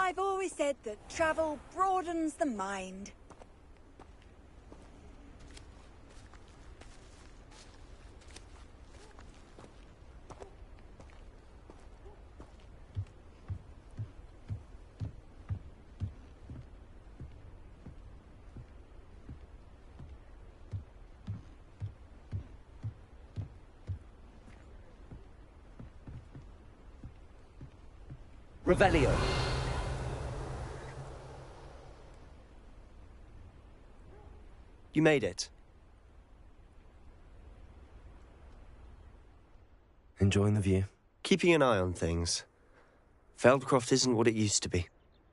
I've always said that travel broadens the mind. Revelio. You made it. Enjoying the view? Keeping an eye on things. Feldcroft isn't what it used to be.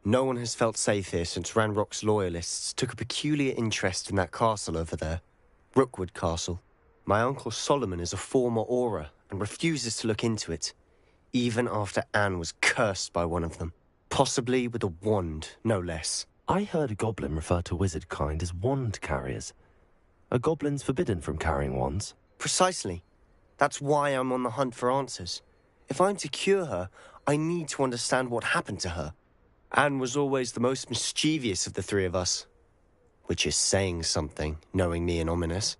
No one has felt safe here since Ranrock's loyalists took a peculiar interest in that castle over there. Rookwood Castle. My uncle Solomon is a former Auror and refuses to look into it, even after Anne was cursed by one of them. Possibly with a wand, no less. I heard a goblin refer to wizard kind as wand carriers. Are goblins forbidden from carrying wands? Precisely. That's why I'm on the hunt for answers. If I'm to cure her, I need to understand what happened to her. Anne was always the most mischievous of the three of us. Which is saying something, knowing me and Ominous.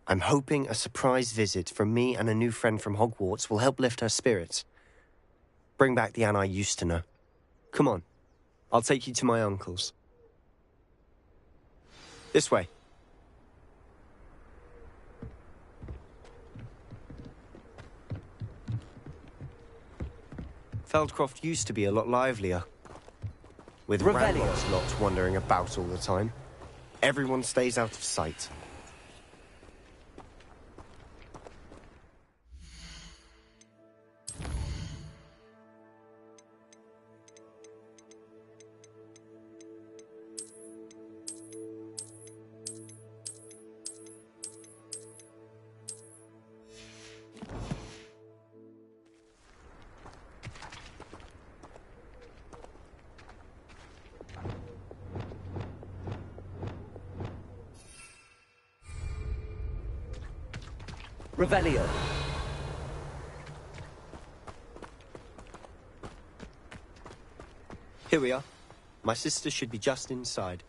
I'm hoping a surprise visit from me and a new friend from Hogwarts will help lift her spirits. Bring back the Anne I used to know. Come on, I'll take you to my uncle's. This way. Feldcroft used to be a lot livelier. With Ranrock's lot wandering about all the time. Everyone stays out of sight. Revelio. Here we are. My sister should be just inside.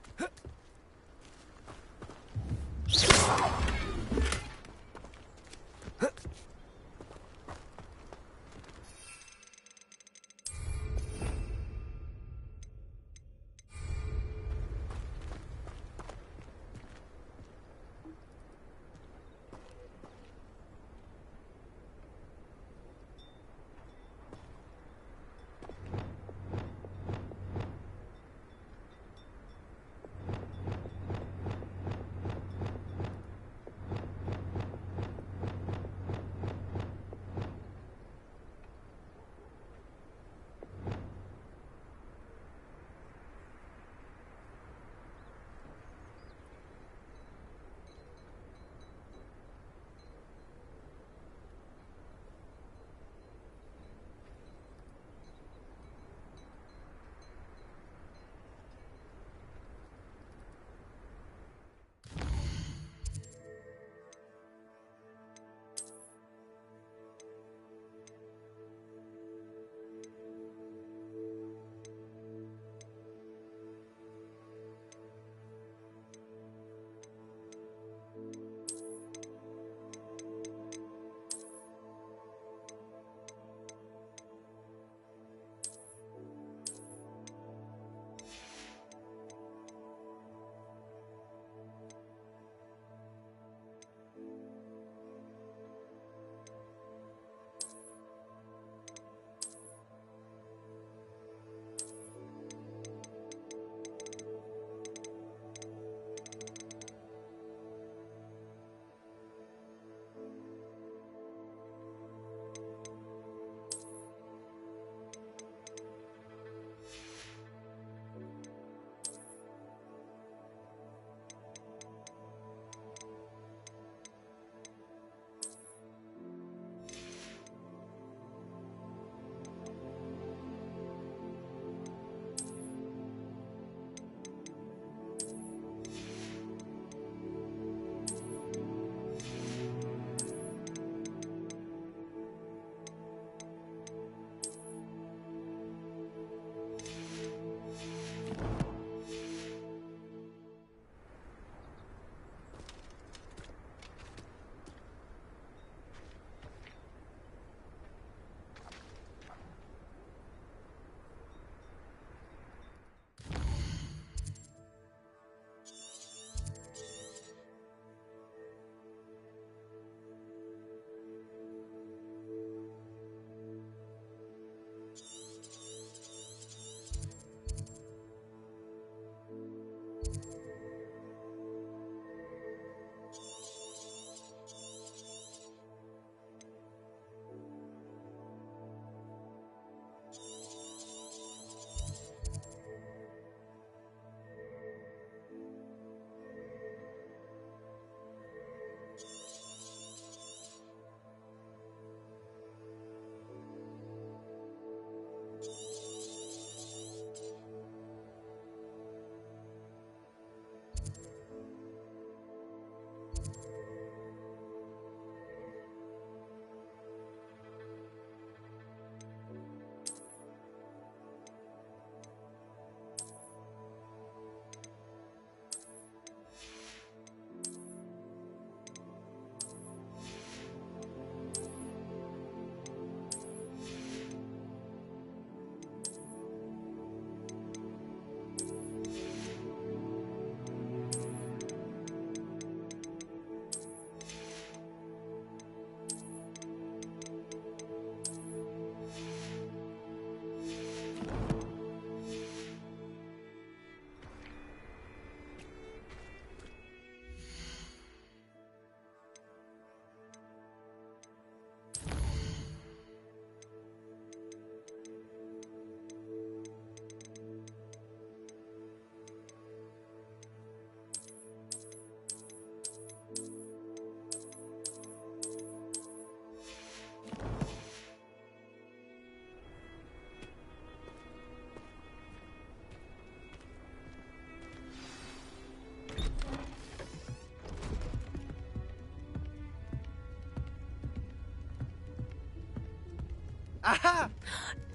Aha!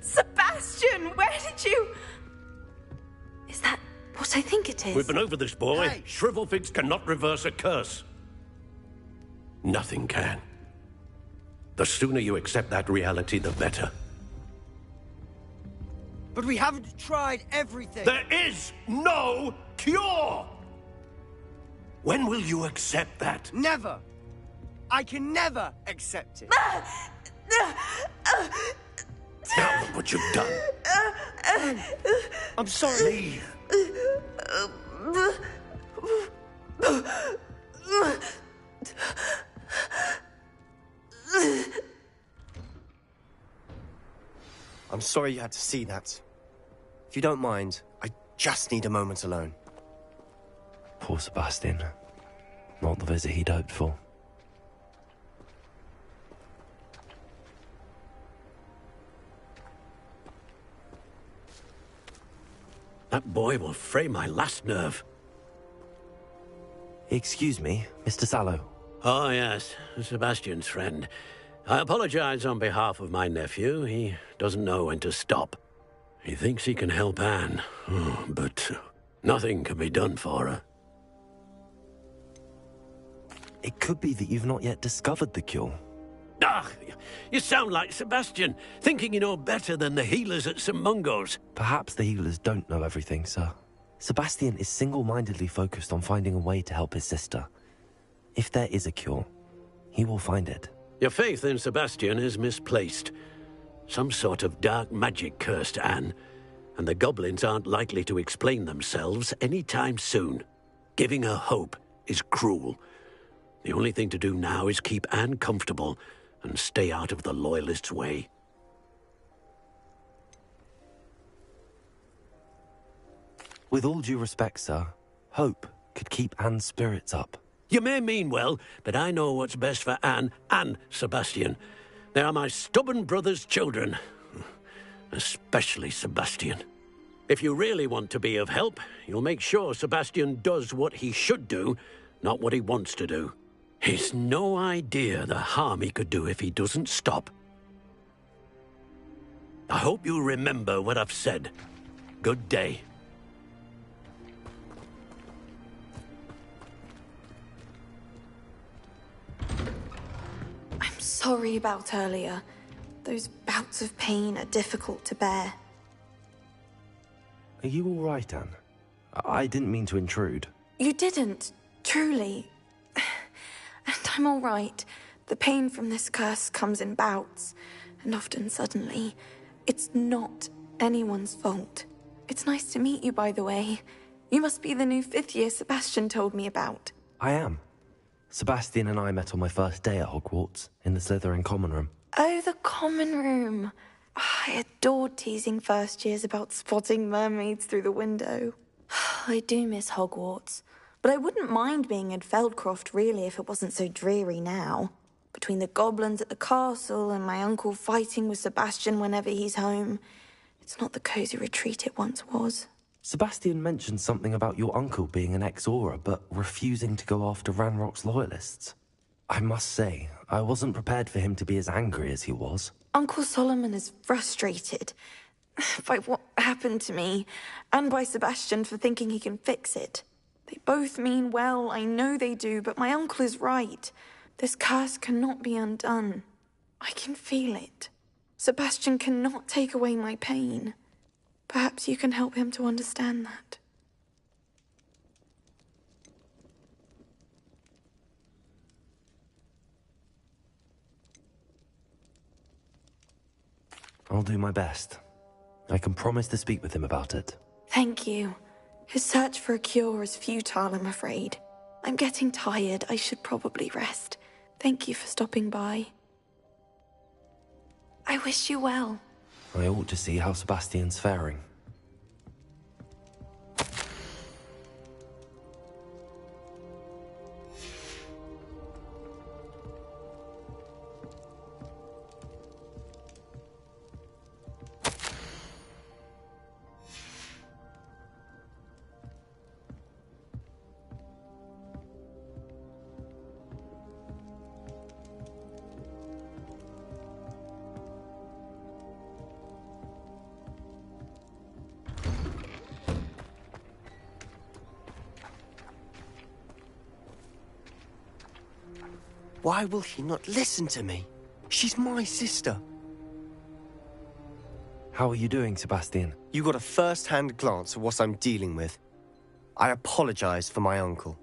Sebastian, where did you... Is that what I think it is? We've been over this, boy. Hey. Shrivelfigs cannot reverse a curse. Nothing can. The sooner you accept that reality, the better. But we haven't tried everything. There is no cure! When will you accept that? Never. I can never accept it. Now look what you've done. I'm sorry. Leave. I'm sorry you had to see that. If you don't mind, I just need a moment alone. Poor Sebastian. Not the visit he'd hoped for. That boy will fray my last nerve. Excuse me, Mr. Sallow. Oh, yes, Sebastian's friend. I apologize on behalf of my nephew. He doesn't know when to stop. He thinks he can help Anne, but nothing can be done for her. It could be that you've not yet discovered the cure. Ah, you sound like Sebastian, thinking you know better than the healers at St. Mungo's. Perhaps the healers don't know everything, sir. Sebastian is single-mindedly focused on finding a way to help his sister. If there is a cure, he will find it. Your faith in Sebastian is misplaced. Some sort of dark magic cursed Anne, and the goblins aren't likely to explain themselves anytime soon. Giving her hope is cruel. The only thing to do now is keep Anne comfortable and stay out of the Loyalists' way. With all due respect, sir, hope could keep Anne's spirits up. You may mean well, but I know what's best for Anne and Sebastian. They are my stubborn brother's children. Especially Sebastian. If you really want to be of help, you'll make sure Sebastian does what he should do, not what he wants to do. He's no idea the harm he could do if he doesn't stop. I hope you remember what I've said. Good day. I'm sorry about earlier. Those bouts of pain are difficult to bear. Are you all right, Anne? I didn't mean to intrude. You didn't, truly. And I'm all right. The pain from this curse comes in bouts, and often suddenly. It's not anyone's fault. It's nice to meet you, by the way. You must be the new 5th year Sebastian told me about. I am. Sebastian and I met on my first day at Hogwarts, in the Slytherin common room. Oh, the common room. I adored teasing first years about spotting mermaids through the window. I do miss Hogwarts, but I wouldn't mind being in Feldcroft, really, if it wasn't so dreary now. Between the goblins at the castle and my uncle fighting with Sebastian whenever he's home, it's not the cosy retreat it once was. Sebastian mentioned something about your uncle being an ex-Auror, but refusing to go after Ranrock's loyalists. I must say, I wasn't prepared for him to be as angry as he was. Uncle Solomon is frustrated by what happened to me, and by Sebastian for thinking he can fix it. They both mean well, I know they do, but my uncle is right. This curse cannot be undone. I can feel it. Sebastian cannot take away my pain. Perhaps you can help him to understand that. I'll do my best. I can promise to speak with him about it. Thank you. His search for a cure is futile, I'm afraid. I'm getting tired. I should probably rest. Thank you for stopping by. I wish you well. I ought to see how Sebastian's faring. Why will he not listen to me? She's my sister. How are you doing, Sebastian? You got a first-hand glance at what I'm dealing with. I apologize for my uncle.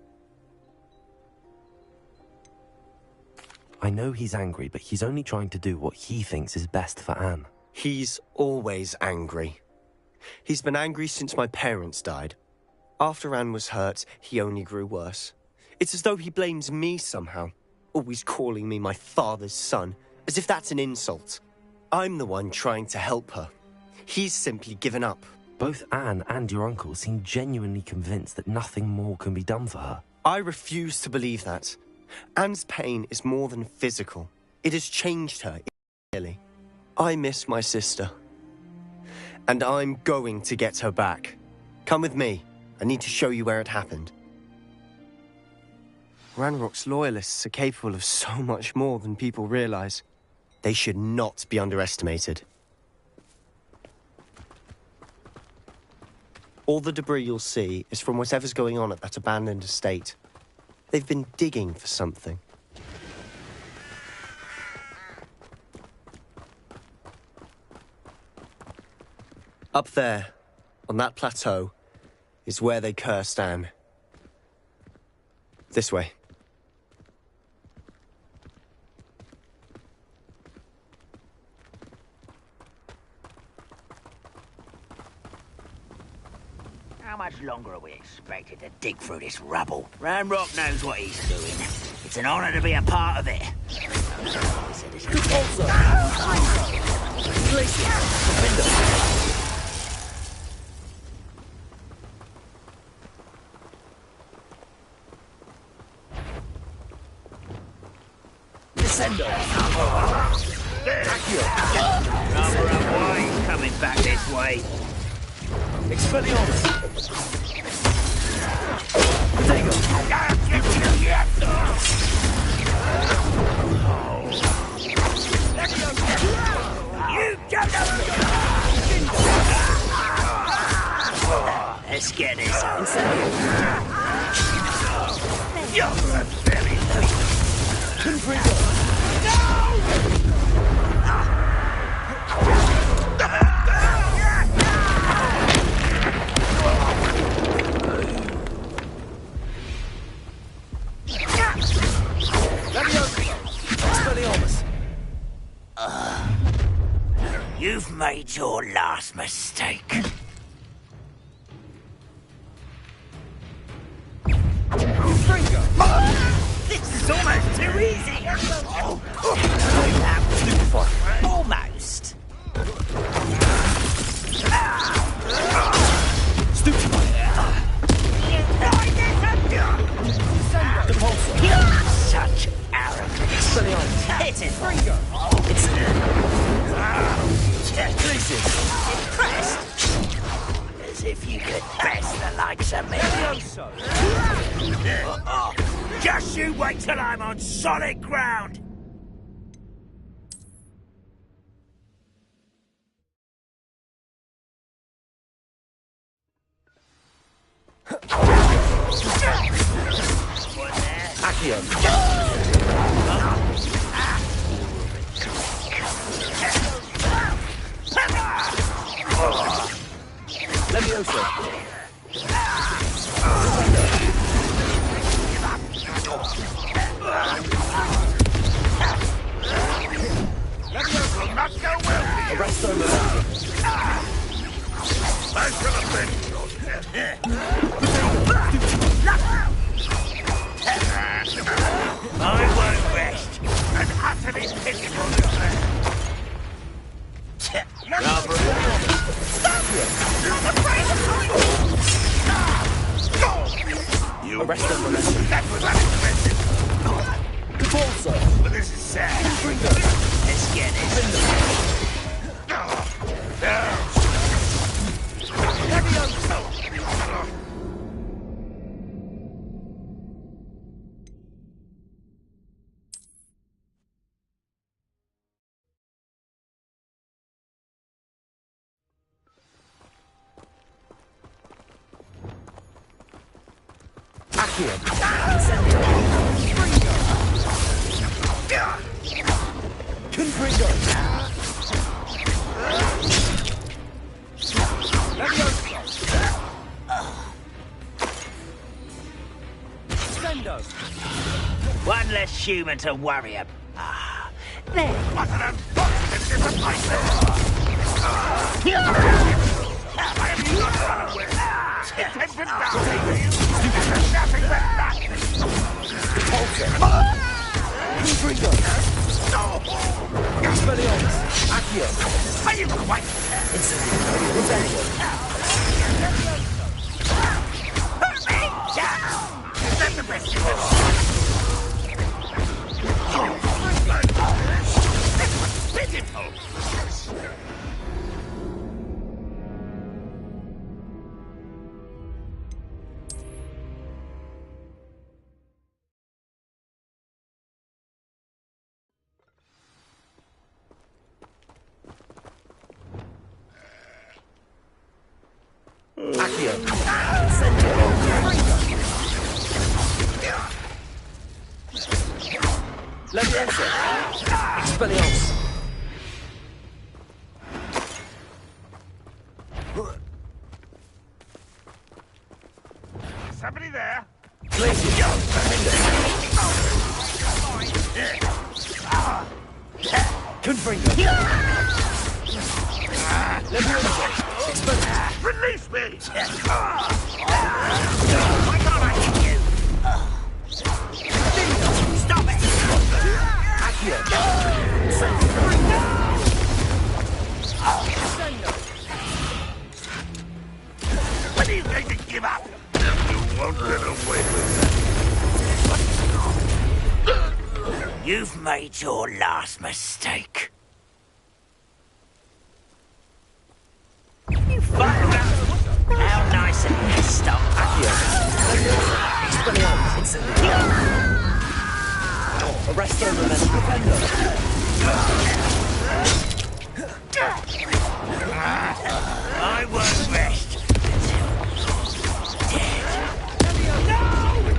I know he's angry, but he's only trying to do what he thinks is best for Anne. He's always angry. He's been angry since my parents died. After Anne was hurt, he only grew worse. It's as though he blames me somehow, always calling me my father's son, as if that's an insult. I'm the one trying to help her. He's simply given up. Both Anne and your uncle seem genuinely convinced that nothing more can be done for her. I refuse to believe that. Anne's pain is more than physical. It has changed her, really. I miss my sister. And I'm going to get her back. Come with me. I need to show you where it happened. Ranrock's loyalists are capable of so much more than people realize. They should not be underestimated. All the debris you'll see is from whatever's going on at that abandoned estate. They've been digging for something. Up there, on that plateau, is where they cursed Anne. This way. How much longer are we expected to dig through this rubble? Ranrock knows what he's doing. It's an honor to be a part of it. Number of wine coming back this way. Expelliarmus! Let's get this out. You've made your last mistake. This is almost too easy. Almost. Such arrogance. Hit it. It's impressed. As if you could best the likes of me. Just you wait till I'm on solid ground. I won't rest and utterly pitiful. You arrest them. That was unexpected. But this is sad. Let's get it. Confringo! Sendo! One less human to worry about. Ah, there. What an unfortunate disappointment! Why have you not run away? Attention down, you! There's nothing but that! Confringo! Expelliarmus! Accio! Are you quite Revelio! Is that the best you can do? This was pitiful! Accio! Leviosa! Expelliarmus! Somebody there? Glacier! Confringo! Leviosa! Expelliarmus! Release me! Why can't I hit you? Stop it! Accio! When are you going to give up? You won't get away with You've made your last mistake. You fuck around. How nice of you to stop. Expelliarmus! Incendio! Arresto Memento! I won't rest until you're dead.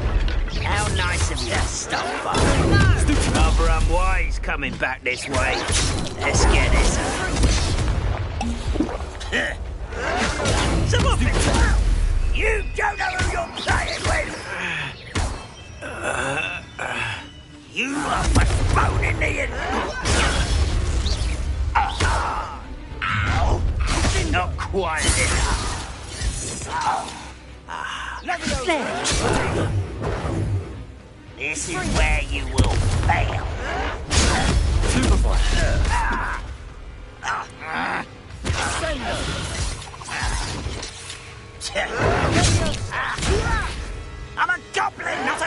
How nice of you to stop by. Rather unwise coming back this way. Let's get this over with. Some of it. You don't know who you're playing with. You are postponing the Ow. Not quite enough. There. This is where you will fail. I'm a goblin, not a...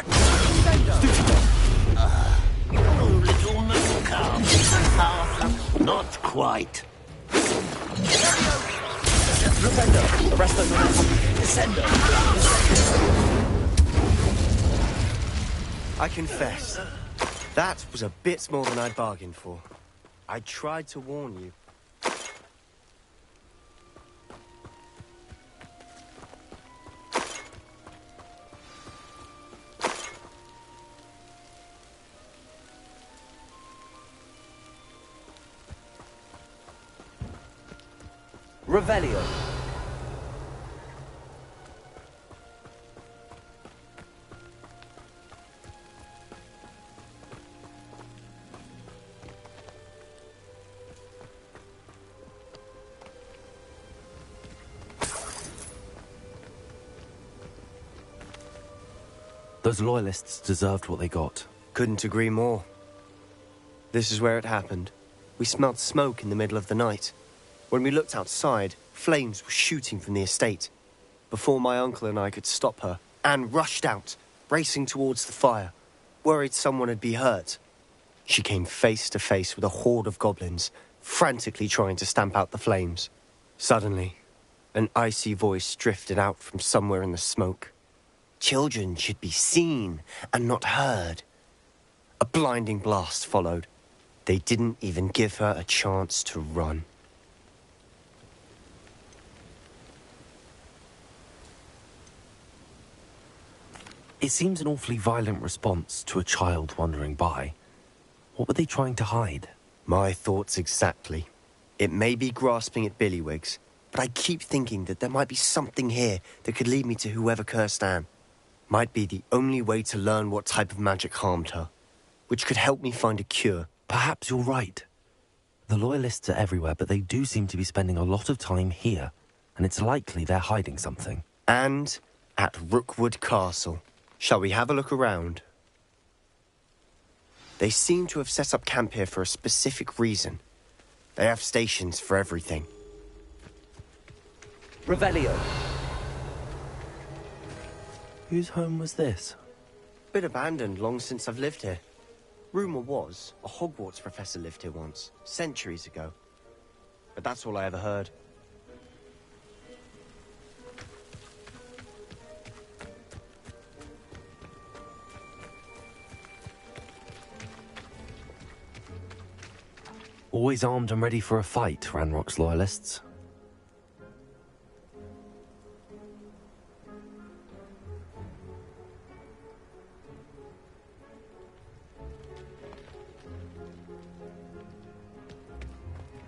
Oh, little Milka. Not quite. Arresto Memento! Descendo! I confess, that was a bit more than I'd bargained for. I tried to warn you. Revelio! Those loyalists deserved what they got. Couldn't agree more. This is where it happened. We smelled smoke in the middle of the night. When we looked outside, flames were shooting from the estate. Before my uncle and I could stop her, Anne rushed out, racing towards the fire, worried someone had been hurt. She came face to face with a horde of goblins, frantically trying to stamp out the flames. Suddenly, an icy voice drifted out from somewhere in the smoke. Children should be seen and not heard. A blinding blast followed. They didn't even give her a chance to run. It seems an awfully violent response to a child wandering by. What were they trying to hide? My thoughts exactly. It may be grasping at Billywigs, but I keep thinking that there might be something here that could lead me to whoever cursed Anne. Might be the only way to learn what type of magic harmed her, which could help me find a cure. Perhaps you're right. The Loyalists are everywhere, but they do seem to be spending a lot of time here, and it's likely they're hiding something. And at Rookwood Castle. Shall we have a look around? They seem to have set up camp here for a specific reason. They have stations for everything. Revelio. Whose home was this? Been abandoned long since I've lived here. Rumour was, a Hogwarts professor lived here once, centuries ago. But that's all I ever heard. Always armed and ready for a fight, Ranrock's Loyalists.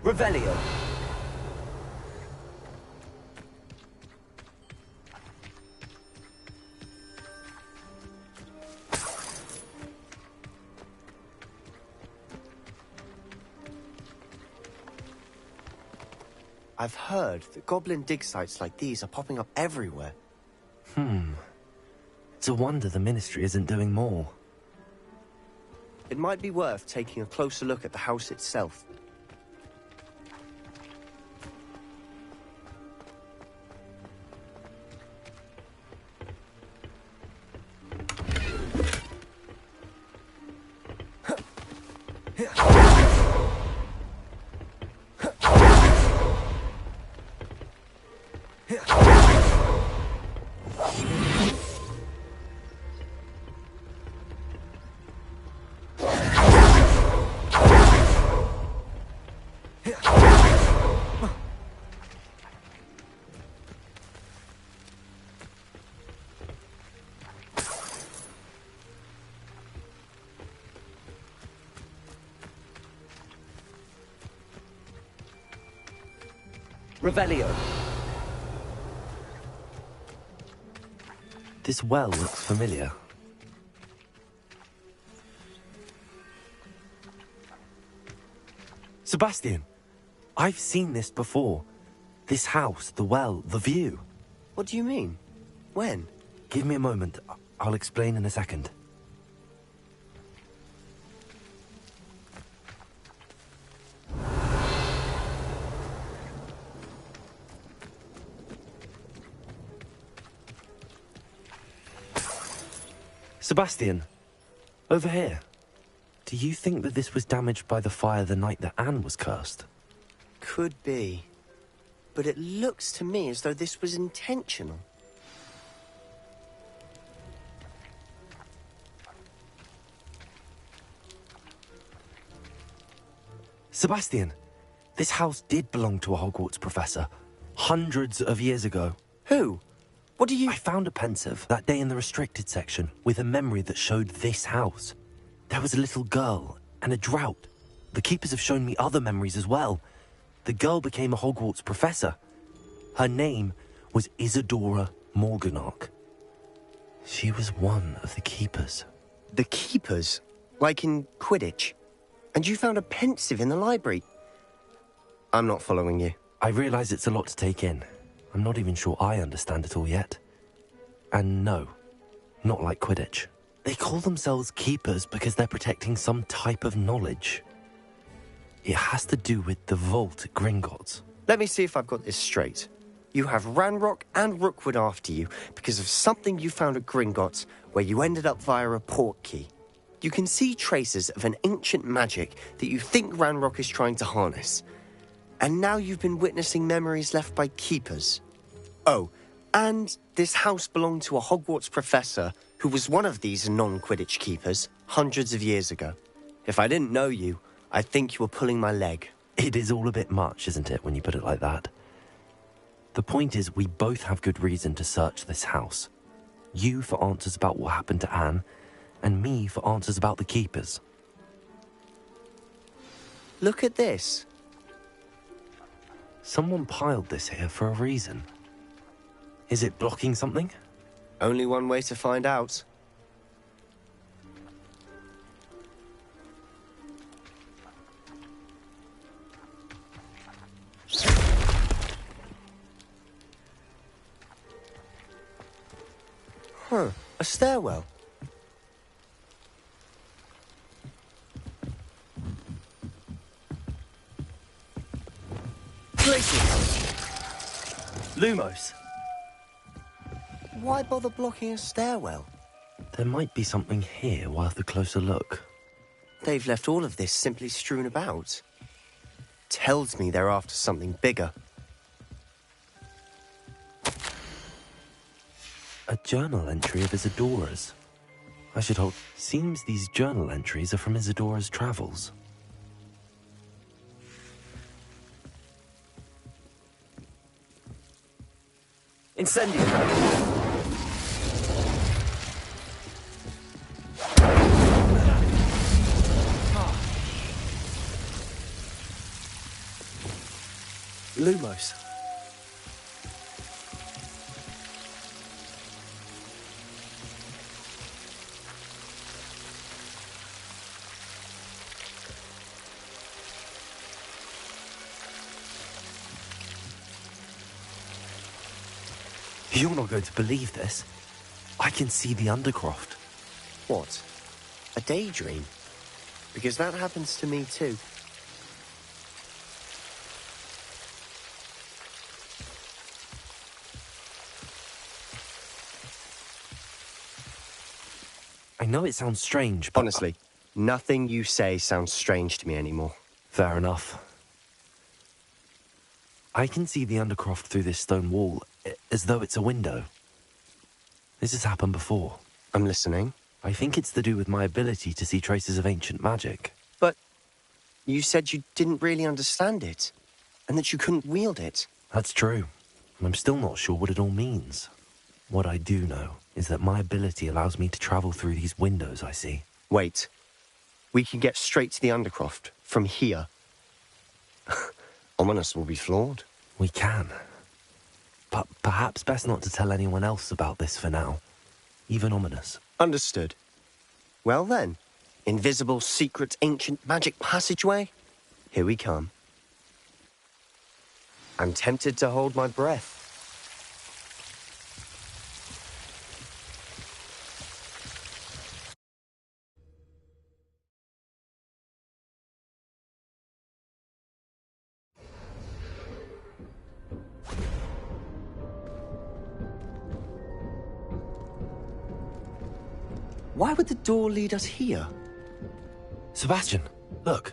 Revelio. I've heard that goblin dig sites like these are popping up everywhere. It's a wonder the Ministry isn't doing more. It might be worth taking a closer look at the house itself. Revelio. This well looks familiar. Sebastian! I've seen this before. This house, the well, the view. What do you mean? When? Give me a moment. I'll explain in a second. Sebastian, over here. Do you think that this was damaged by the fire the night that Anne was cursed? Could be. But it looks to me as though this was intentional. Sebastian, this house did belong to a Hogwarts professor. Hundreds of years ago. Who? What do you... I found a pensive that day in the restricted section with a memory that showed this house. There was a little girl and a drought. The keepers have shown me other memories as well. The girl became a Hogwarts professor. Her name was Isadora Morganach. She was one of the keepers. The keepers? Like in Quidditch? And you found a pensive in the library? I'm not following you. I realize it's a lot to take in. I'm not even sure I understand it all yet. And no, not like Quidditch. They call themselves keepers because they're protecting some type of knowledge. It has to do with the vault at Gringotts. Let me see if I've got this straight. You have Ranrock and Rookwood after you because of something you found at Gringotts where you ended up via a portkey. You can see traces of an ancient magic that you think Ranrock is trying to harness. And now you've been witnessing memories left by keepers. Oh, and this house belonged to a Hogwarts professor who was one of these non-Quidditch keepers hundreds of years ago. If I didn't know you, I'd think you were pulling my leg. It is all a bit much, isn't it, when you put it like that? The point is, we both have good reason to search this house. You for answers about what happened to Anne, and me for answers about the keepers. Look at this. Someone piled this here for a reason. Is it blocking something? Only one way to find out. Huh, a stairwell. Lumos! Why bother blocking a stairwell? There might be something here worth a closer look. They've left all of this simply strewn about. Tells me they're after something bigger. A journal entry of Isadora's. I should hope. Seems these journal entries are from Isadora's travels. Incendio. Lumos. You're not going to believe this. I can see the Undercroft. What? A daydream? Because that happens to me too. I know it sounds strange, but... Honestly, nothing you say sounds strange to me anymore. Fair enough. I can see the Undercroft through this stone wall, as though it's a window. This has happened before. I'm listening. I think it's to do with my ability to see traces of ancient magic. But you said you didn't really understand it, and that you couldn't wield it. That's true. I'm still not sure what it all means. What I do know is that my ability allows me to travel through these windows I see. Wait. We can get straight to the Undercroft from here. Ominous will be floored. We can. But perhaps best not to tell anyone else about this for now. Even Ominous. Understood. Well then, invisible, secret, ancient magic passageway? Here we come. I'm tempted to hold my breath. Why would the door lead us here? Sebastian, look.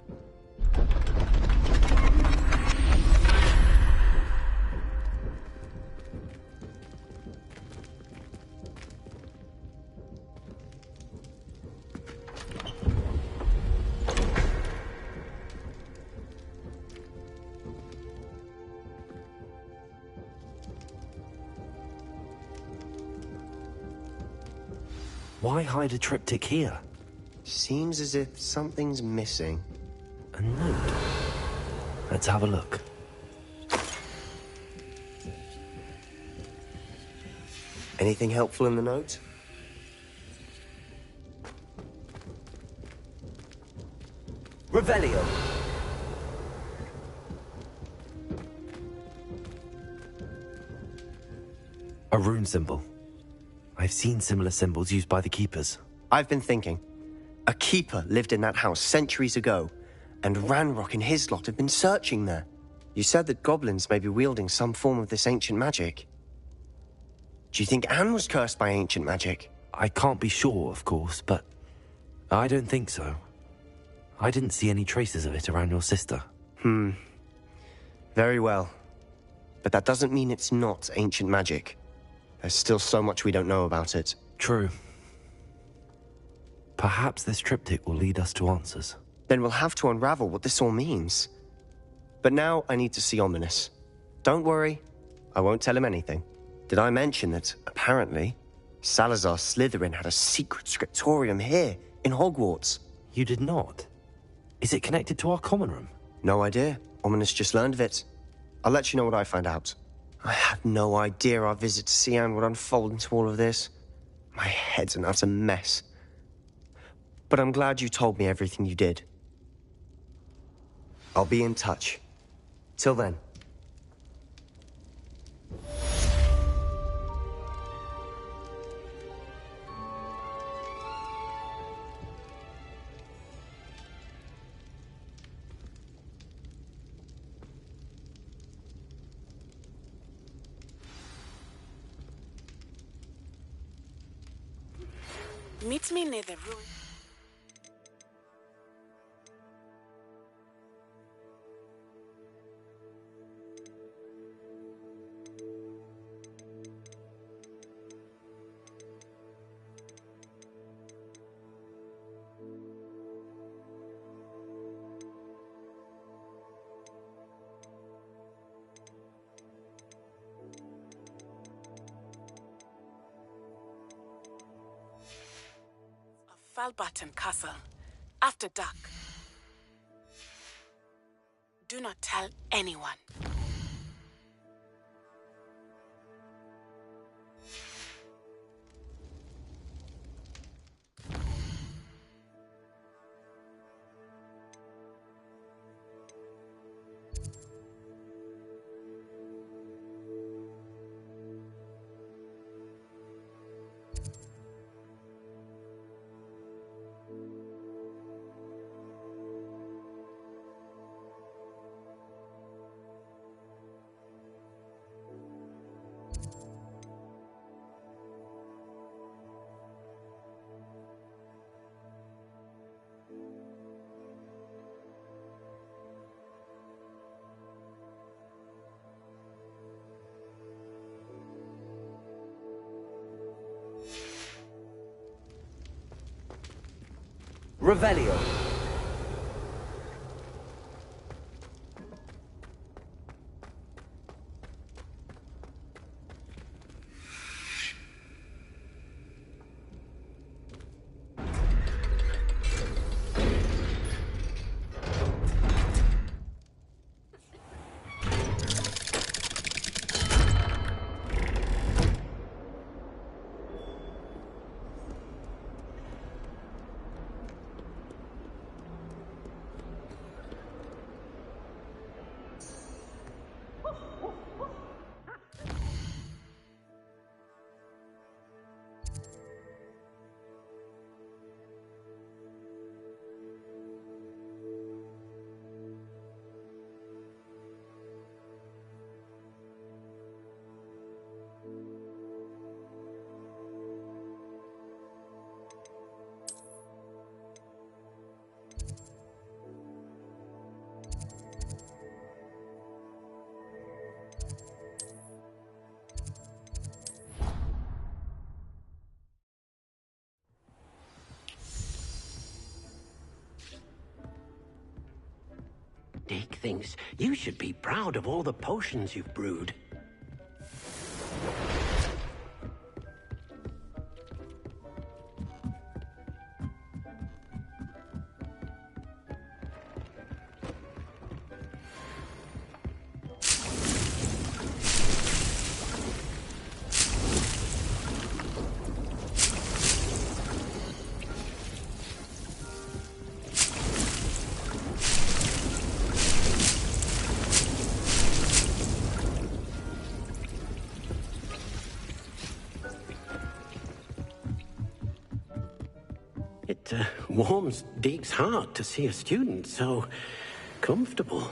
Why hide a triptych here? Seems as if something's missing. A note. Let's have a look. Anything helpful in the note? Revelio. A rune symbol. I've seen similar symbols used by the Keepers. I've been thinking. A keeper lived in that house centuries ago, and Ranrock and his lot have been searching there. You said that goblins may be wielding some form of this ancient magic. Do you think Anne was cursed by ancient magic? I can't be sure, of course, but I don't think so. I didn't see any traces of it around your sister. Very well. But that doesn't mean it's not ancient magic. There's still so much we don't know about it. True. Perhaps this triptych will lead us to answers. Then we'll have to unravel what this all means. But now I need to see Ominous. Don't worry, I won't tell him anything. Did I mention that, apparently, Salazar Slytherin had a secret scriptorium here, in Hogwarts? You did not? Is it connected to our common room? No idea. Ominous just learned of it. I'll let you know what I find out. I had no idea our visit to Sian would unfold into all of this. My head's an utter mess. But I'm glad you told me everything you did. I'll be in touch. Till then. Meet me near the ruin. Falbaton Castle, after dark. Do not tell anyone. Revelio. Dick thinks you should be proud of all the potions you've brewed. It warms Deke's heart to see a student so comfortable.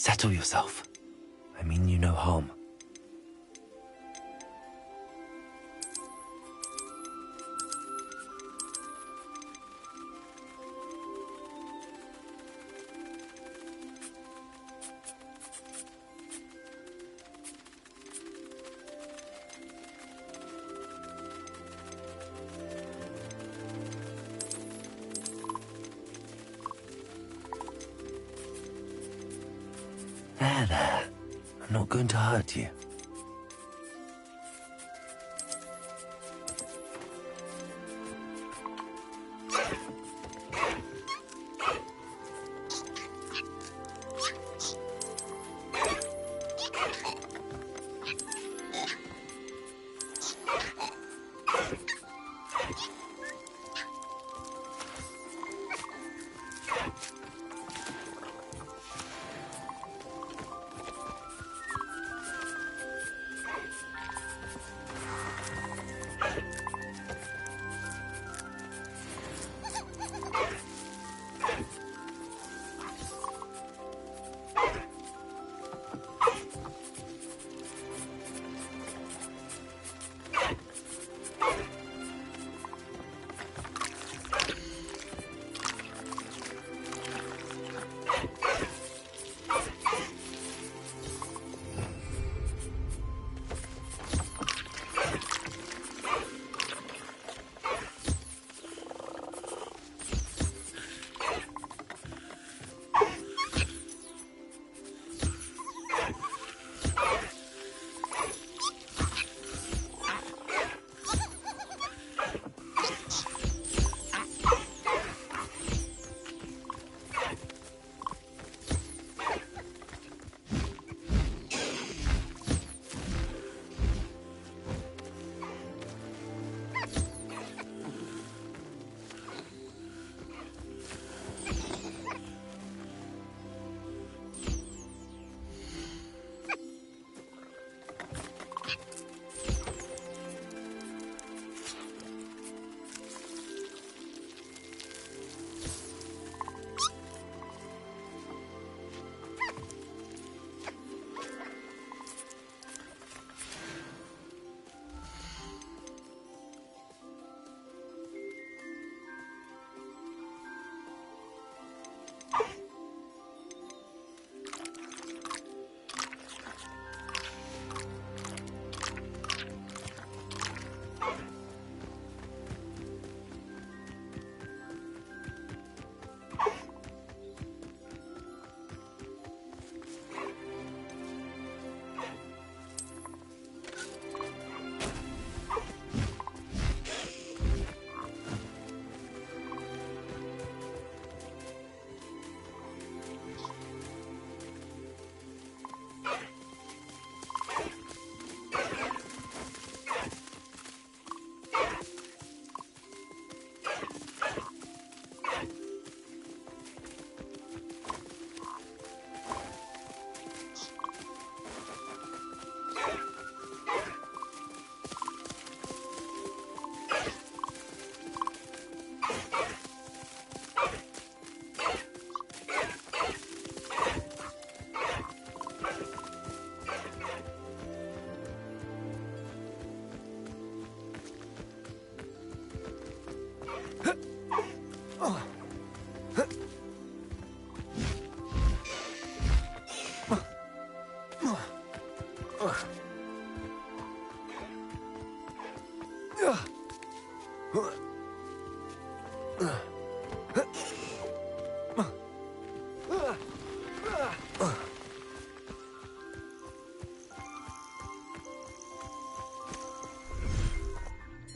Settle yourself. I mean you no harm. There. I'm not going to hurt you.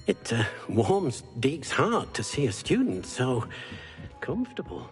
It warms Deek's heart to see a student so comfortable.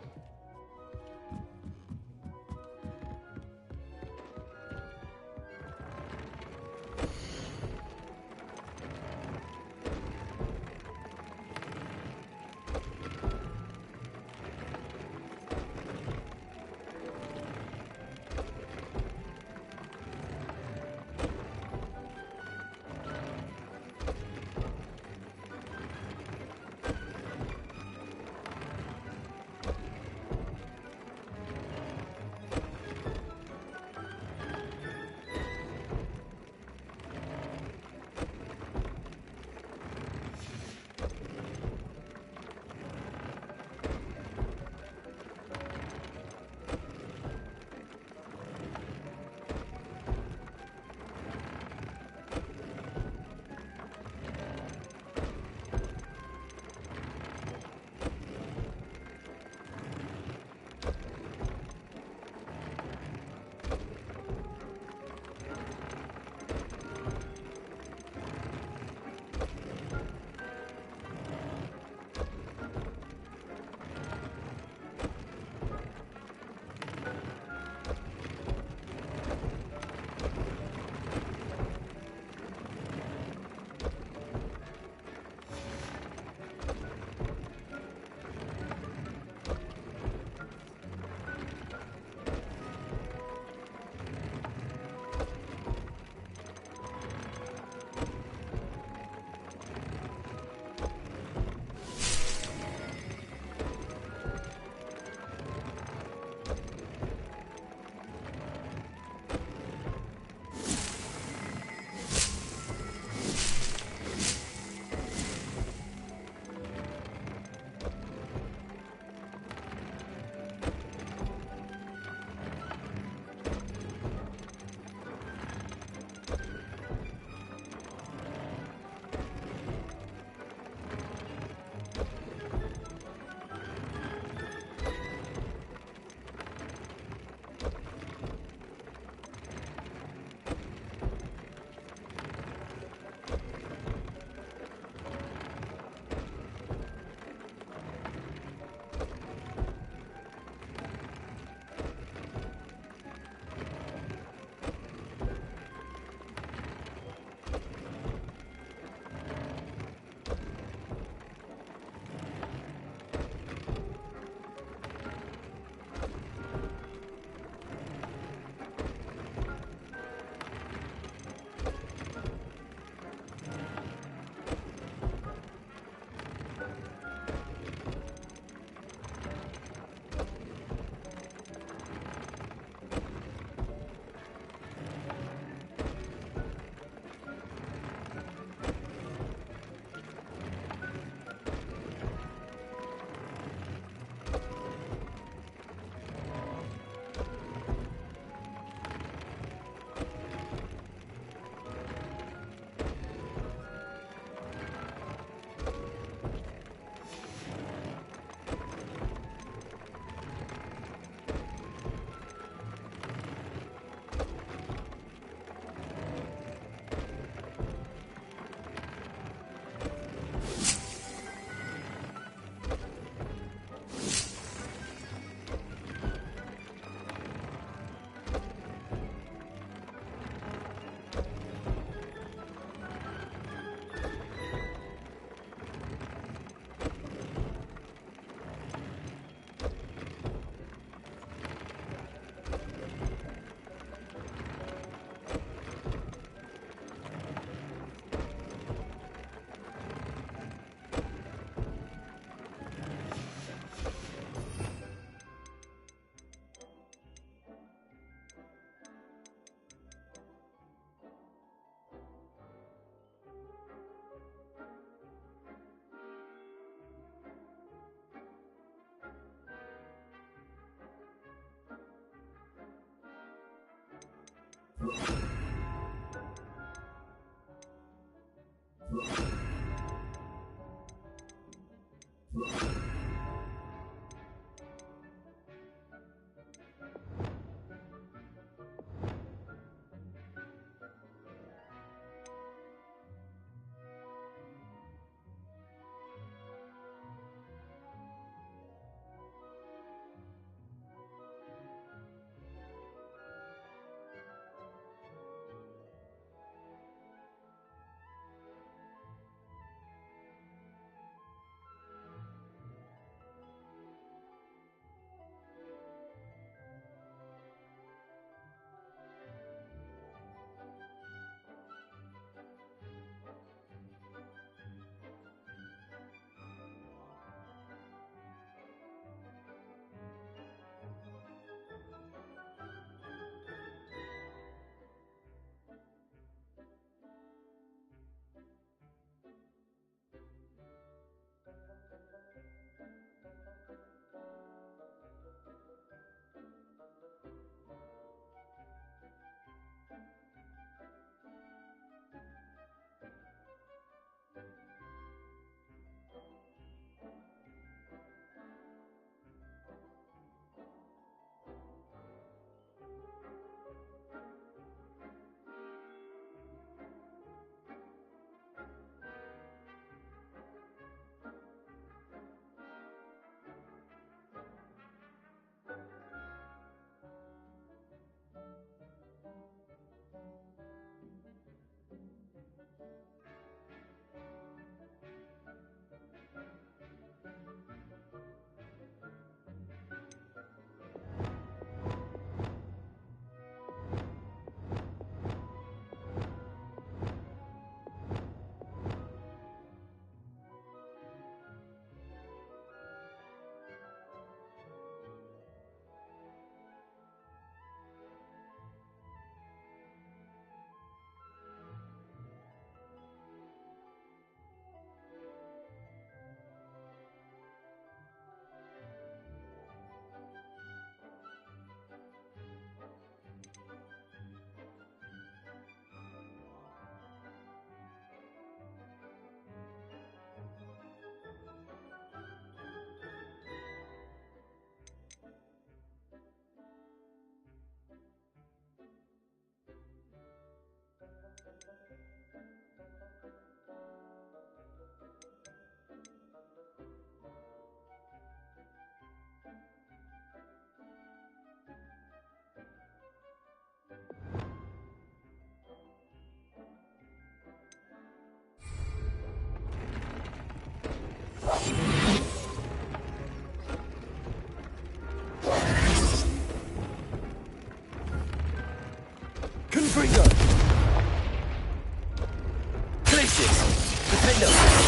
Defender!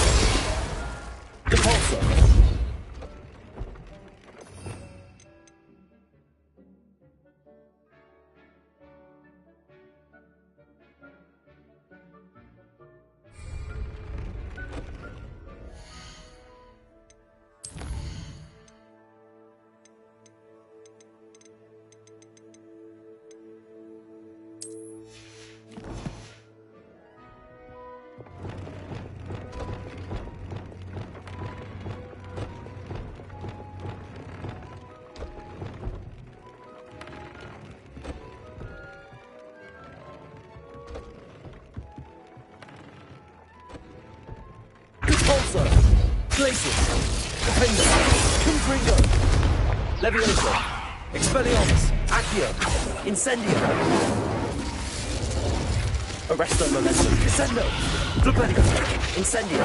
Repulsor! Repulsor! Glacius! Defender! Confringo! Levioso! Expelliarmus! Accio! Incendio! Arresto Momentum! Crescendo! Flipendo! Incendio!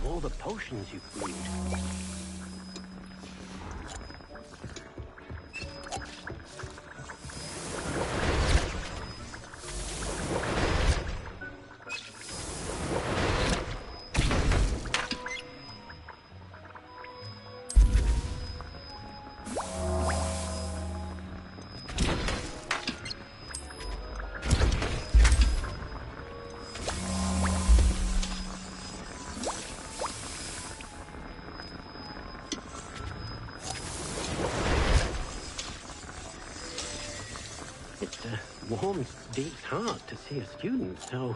All the potions you've brewed. Warms Deke's heart to see a student so...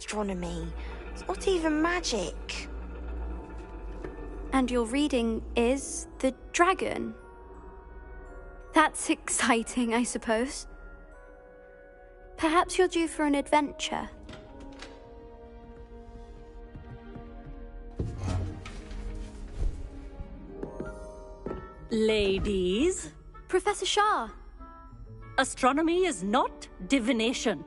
astronomy. It's not even magic. And your reading is the dragon. That's exciting, I suppose. Perhaps you're due for an adventure. Ladies, Professor Shah. astronomy is not divination.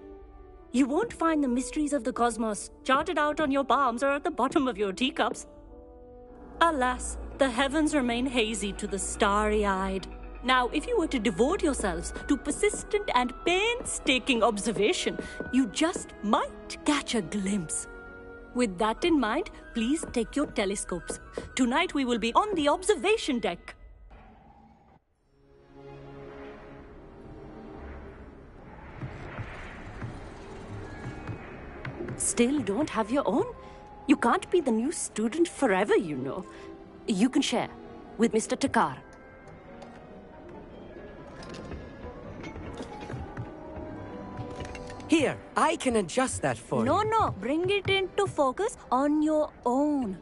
You won't find the mysteries of the cosmos charted out on your palms or at the bottom of your teacups. Alas, the heavens remain hazy to the starry-eyed. Now, if you were to devote yourselves to persistent and painstaking observation, you just might catch a glimpse. With that in mind, please take your telescopes. Tonight we will be on the observation deck. Still don't have your own? You can't be the new student forever, you know. You can share with Mr. Takar. Here, I can adjust that for you. No, bring it into focus on your own.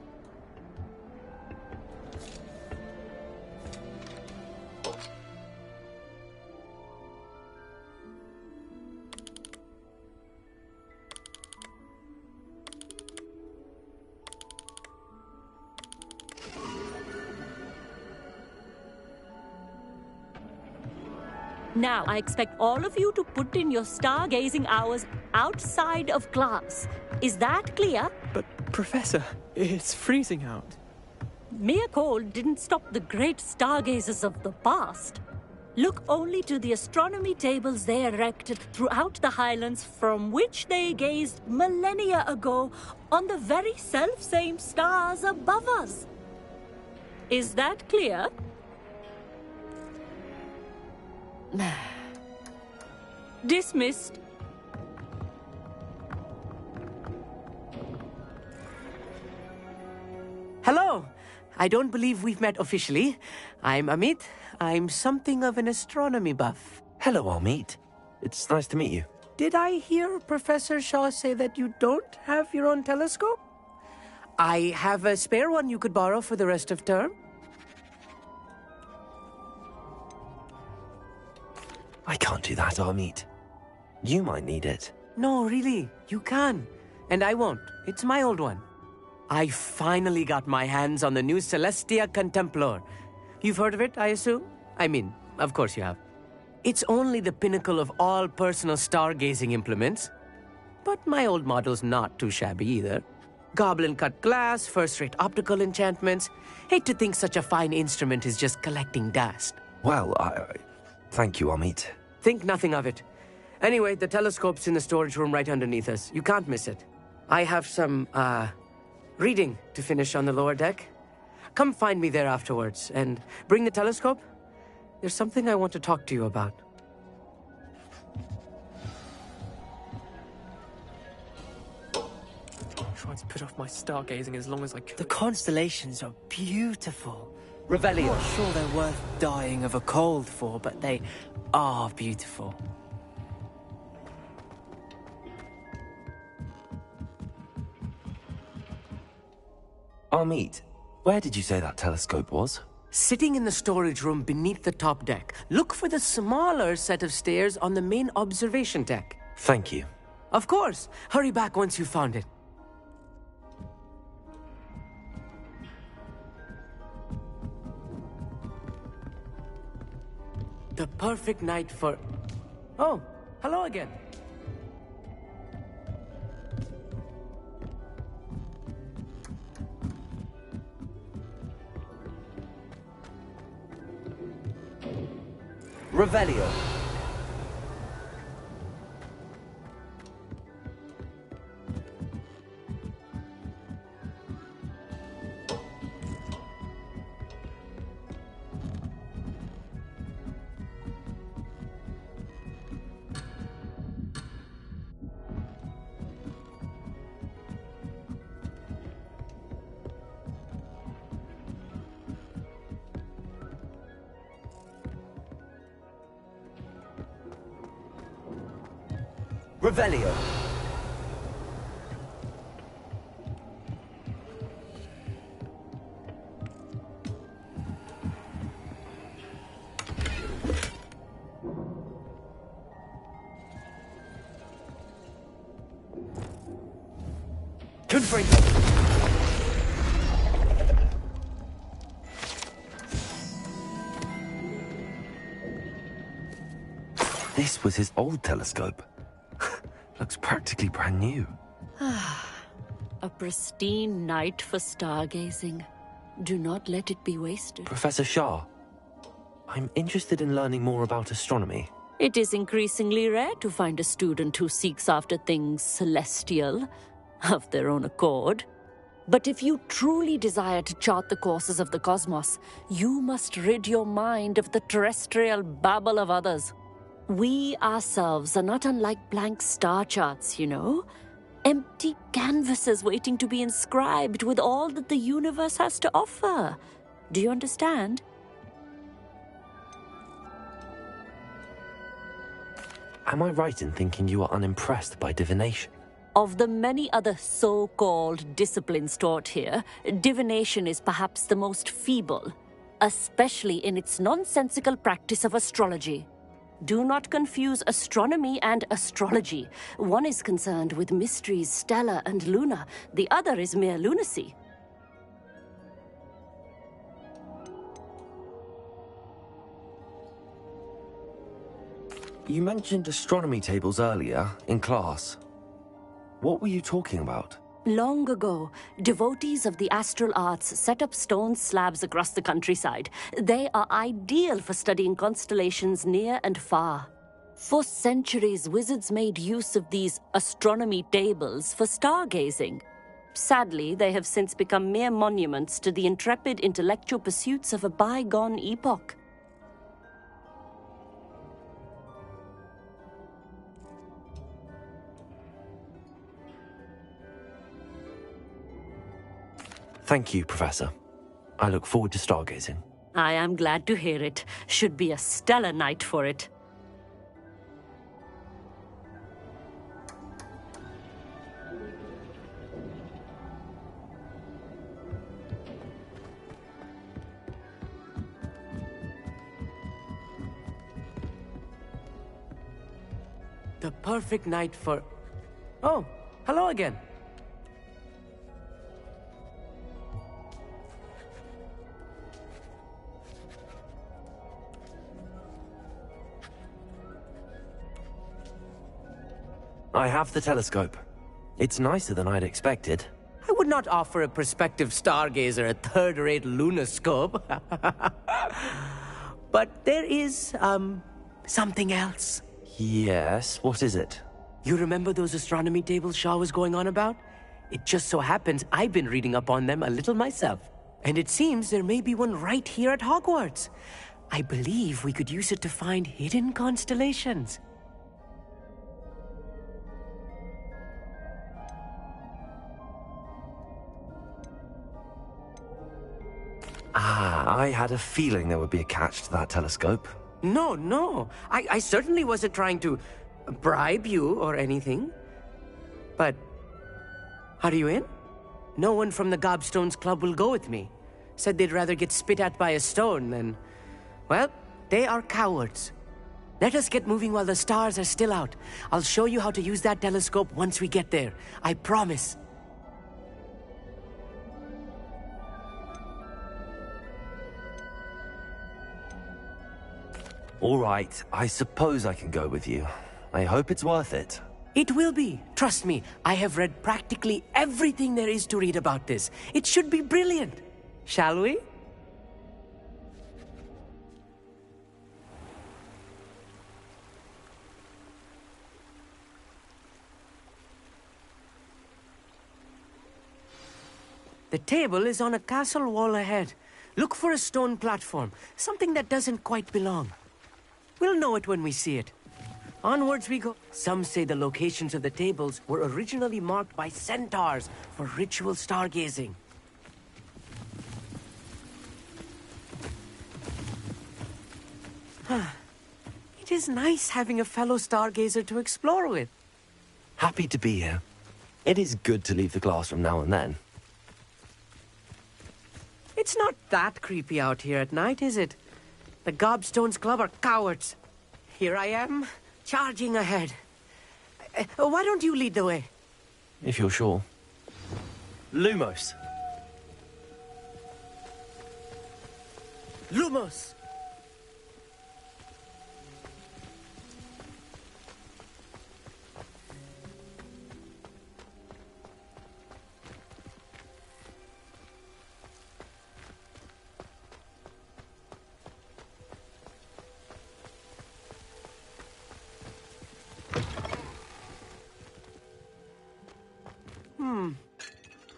Now, I expect all of you to put in your stargazing hours outside of class. Is that clear? But, Professor, it's freezing out. Mere cold didn't stop the great stargazers of the past. Look only to the astronomy tables they erected throughout the Highlands from which they gazed millennia ago on the very self-same stars above us. Is that clear? Dismissed. Hello. I don't believe we've met officially. I'm Amit. I'm something of an astronomy buff. Hello, Amit. It's nice to meet you. Did I hear Professor Shaw say that you don't have your own telescope? I have a spare one you could borrow for the rest of term. I can't do that, Amit. You might need it. No, really, you can. And I won't. It's my old one. I finally got my hands on the new Celestia Contemplar. You've heard of it, I assume? I mean, of course you have. It's only the pinnacle of all personal stargazing implements. But my old model's not too shabby either. Goblin-cut glass, first-rate optical enchantments. Hate to think such a fine instrument is just collecting dust. Well, thank you, Amit. Think nothing of it. Anyway, the telescope's in the storage room right underneath us. You can't miss it. I have some, reading to finish on the lower deck. Come find me there afterwards, and bring the telescope. There's something I want to talk to you about. Tried to put off my stargazing as long as I could. The constellations are beautiful. Revelio. I'm not sure they're worth dying of a cold for, but they are beautiful. Amit, where did you say that telescope was? Sitting in the storage room beneath the top deck. Look for the smaller set of stairs on the main observation deck. Thank you. Of course. Hurry back once you've found it. The perfect night for... Oh, hello again. Revelio. Revelio. Couldn't break. This was his old telescope. Looks practically brand new. A pristine night for stargazing. Do not let it be wasted. Professor Shah, I'm interested in learning more about astronomy. It is increasingly rare to find a student who seeks after things celestial, of their own accord. But if you truly desire to chart the courses of the cosmos, you must rid your mind of the terrestrial babble of others. We ourselves are not unlike blank star charts, you know. Empty canvases waiting to be inscribed with all that the universe has to offer. Do you understand? Am I right in thinking you are unimpressed by divination? Of the many other so-called disciplines taught here, divination is perhaps the most feeble, especially in its nonsensical practice of astrology. Do not confuse astronomy and astrology. One is concerned with mysteries stellar and lunar. The other is mere lunacy. You mentioned astronomy tables earlier, in class. What were you talking about? Long ago, devotees of the astral arts set up stone slabs across the countryside. They are ideal for studying constellations near and far. For centuries, wizards made use of these astronomy tables for stargazing. Sadly, they have since become mere monuments to the intrepid intellectual pursuits of a bygone epoch. Thank you, Professor. I look forward to stargazing. I am glad to hear it. Should be a stellar night for it. The perfect night for... Oh, hello again. I have the telescope. It's nicer than I'd expected. I would not offer a prospective stargazer a third-rate lunoscope. But there is, something else. Yes, what is it? You remember those astronomy tables Shah was going on about? It just so happens I've been reading up on them a little myself. And it seems there may be one right here at Hogwarts. I believe we could use it to find hidden constellations. I had a feeling there would be a catch to that telescope. No. I certainly wasn't trying to bribe you or anything. But, are you in? No one from the Gobstones Club will go with me. Said they'd rather get spit at by a stone than... Well, they are cowards. Let us get moving while the stars are still out. I'll show you how to use that telescope once we get there. I promise. All right, I suppose I can go with you. I hope it's worth it. It will be. Trust me, I have read practically everything there is to read about this. It should be brilliant. Shall we? The table is on a castle wall ahead. Look for a stone platform, something that doesn't quite belong. We'll know it when we see it. Onwards we go. Some say the locations of the tables were originally marked by centaurs for ritual stargazing. It is nice having a fellow stargazer to explore with. Happy to be here. It is good to leave the classroom now and then. It's not that creepy out here at night, is it? The Gobstones Club are cowards. Here I am, charging ahead. Why don't you lead the way? If you're sure. Lumos. Lumos!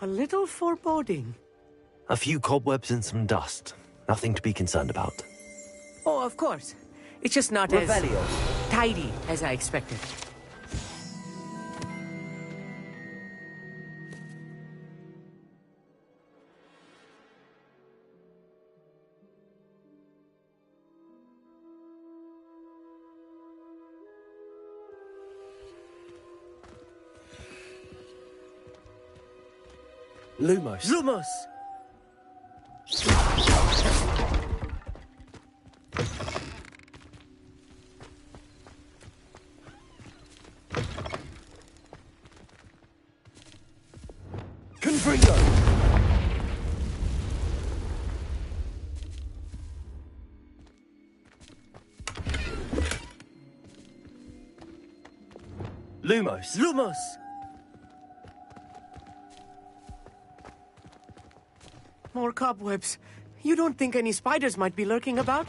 A little foreboding. A few cobwebs and some dust. Nothing to be concerned about. Oh, of course. It's just not Revelio. as tidy as I expected. Lumos. Lumos! Confringo. Lumos. Lumos! More cobwebs. You don't think any spiders might be lurking about?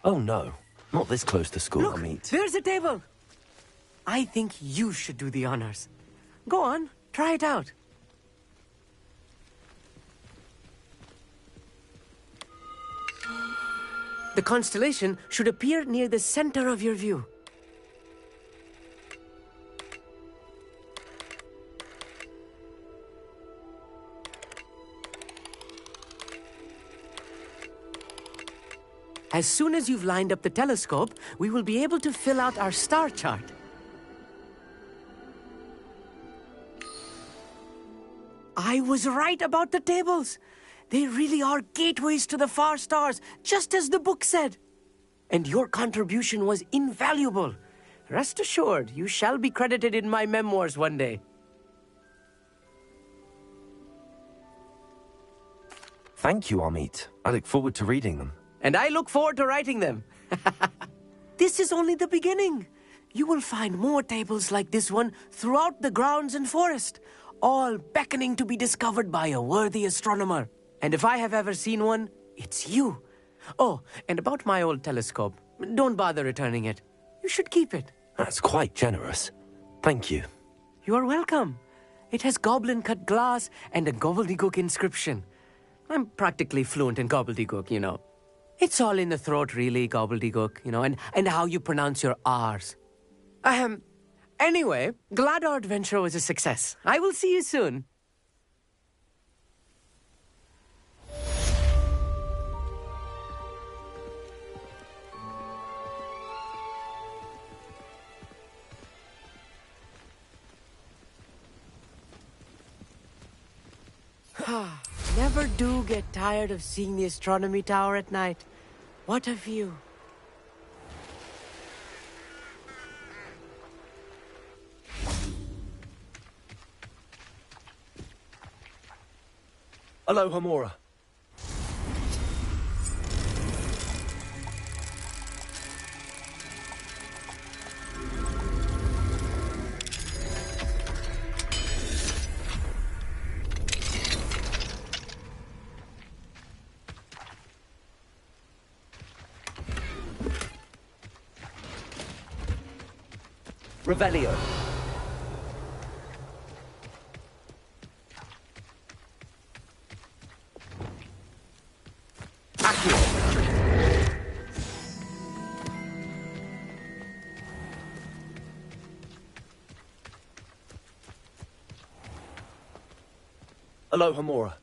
Oh no, not this close to school, Look, Amit. there's a table. I think you should do the honors. Go on, try it out. The constellation should appear near the center of your view. As soon as you've lined up the telescope, we will be able to fill out our star chart. I was right about the tables. They really are gateways to the far stars, just as the book said. And your contribution was invaluable. Rest assured, you shall be credited in my memoirs one day. Thank you, Amit. I look forward to reading them. And I look forward to writing them. This is only the beginning. You will find more tables like this one throughout the grounds and forest, all beckoning to be discovered by a worthy astronomer. And if I have ever seen one, it's you. Oh, and about my old telescope, don't bother returning it. You should keep it. That's quite generous. Thank you. You are welcome. It has goblin-cut glass and a gobbledygook inscription. I'm practically fluent in gobbledygook, you know. It's all in the throat, really, gobbledygook, you know, and how you pronounce your R's. Anyway, glad our adventure was a success. I will see you soon. Never do get tired of seeing the astronomy tower at night. What a view. Aloha, Mora. Revelio. Aloha, Mora.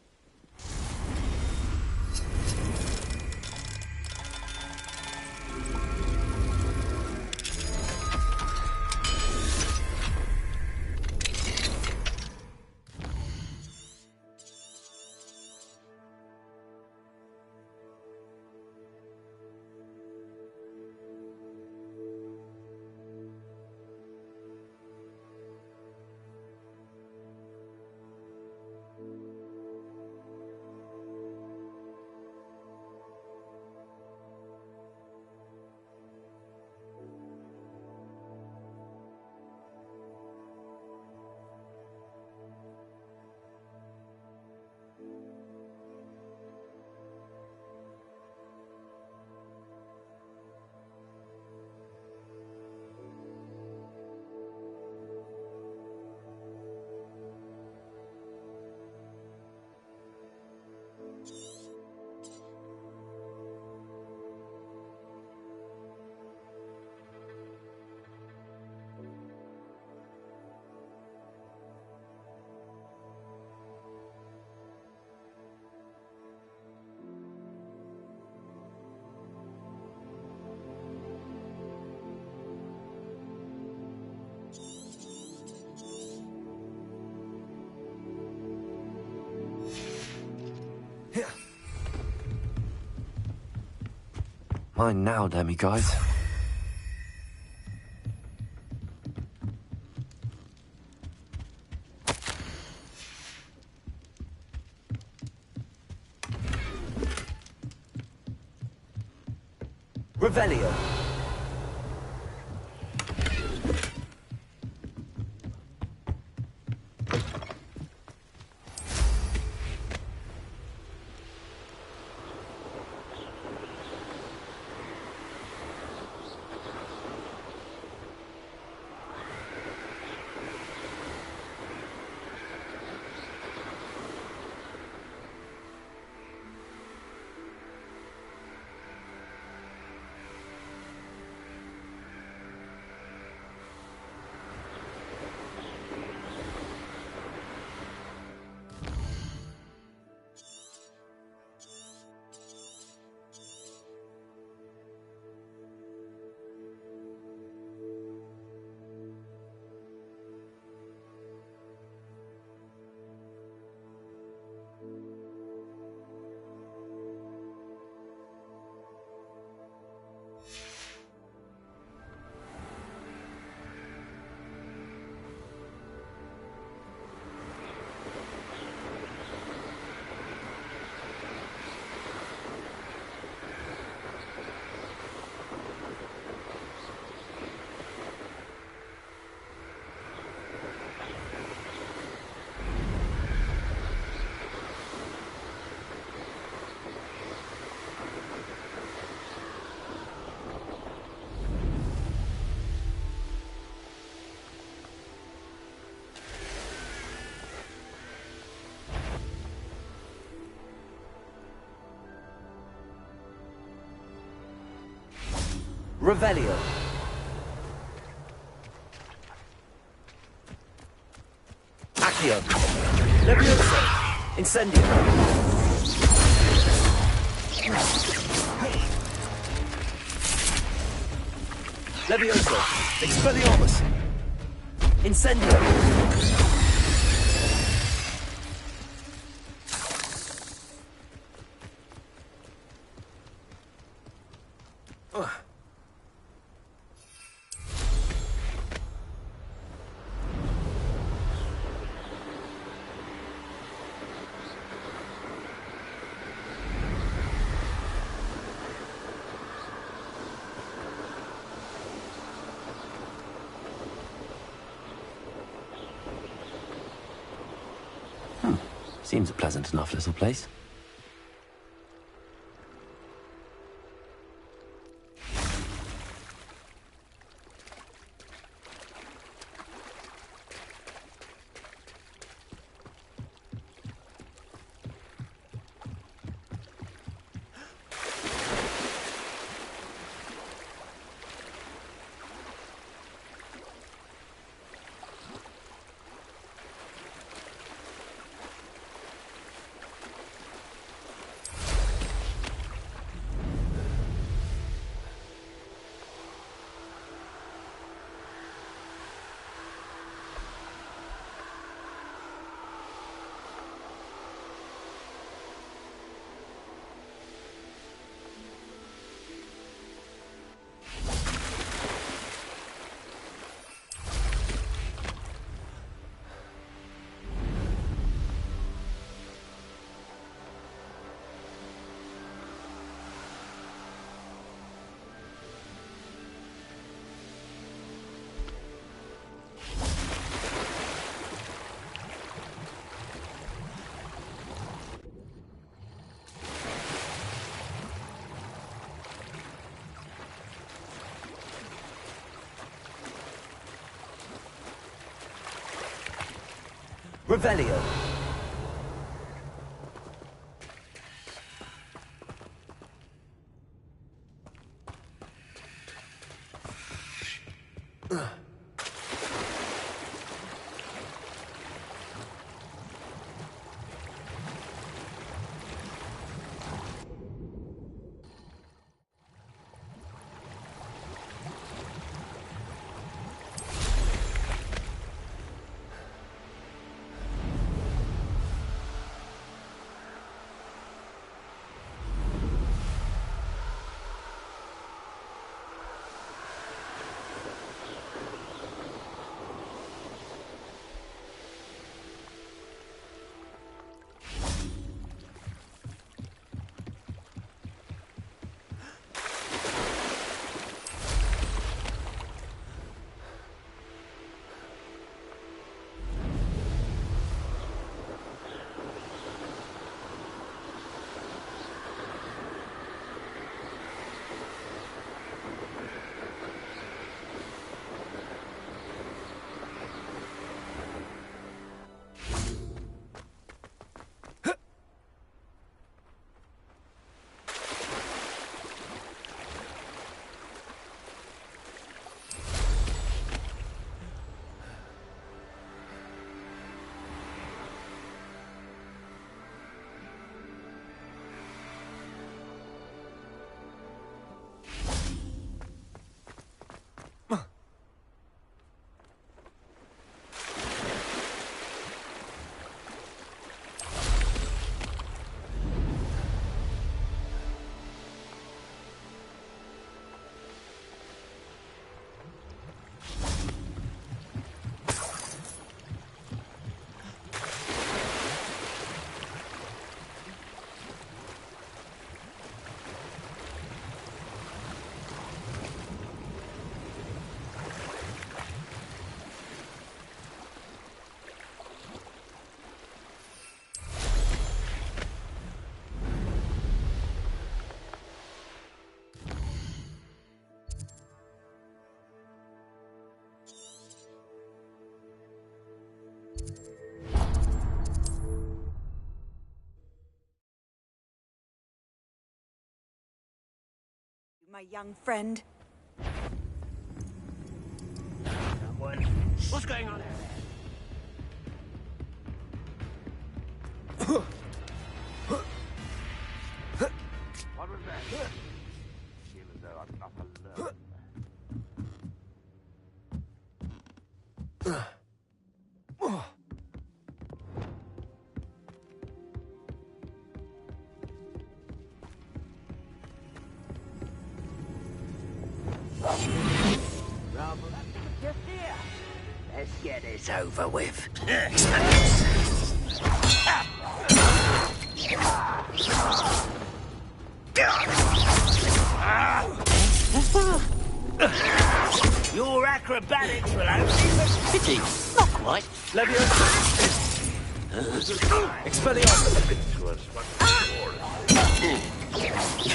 Mine now, demiguise. Revelio. Revelio. Accio. Levioso. Incendio. Levioso. Expelliarmus. Incendio. Seems a pleasant enough little place. Revelio. my young friend. Someone. What's going on out there? What was that? Feel as though I'm not alone. Just here. Let's get this over with. Your acrobatics will only Pity. Not quite. Expelliarmus.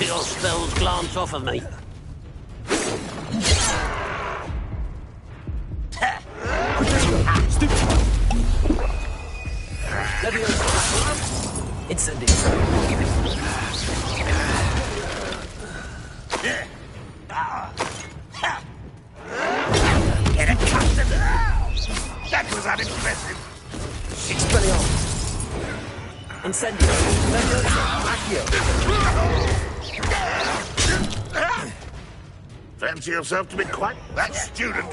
Your spells glance off of me. get accustomed. That was unimpressive. Expelliarmus. Incendio. Fancy yourself to be quite that student.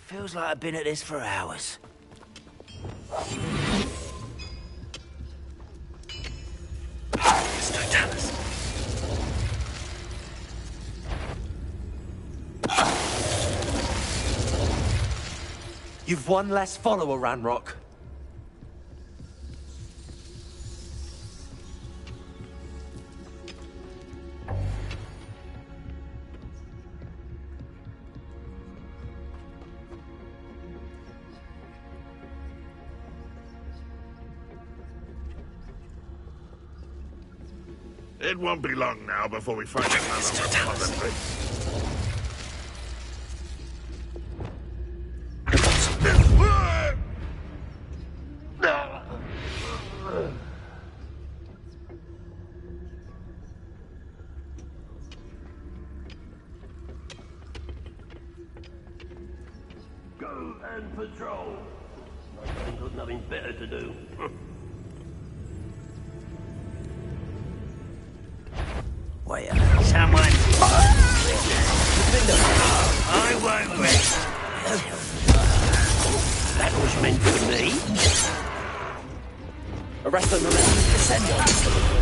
Feels like I've been at this for hours. You've one less follower, Ranrock. It won't be long now before we find another one. Go and patrol. I've got nothing better to do. Wait, someone... I won't rest. That was meant for me. Arrest them and descend on.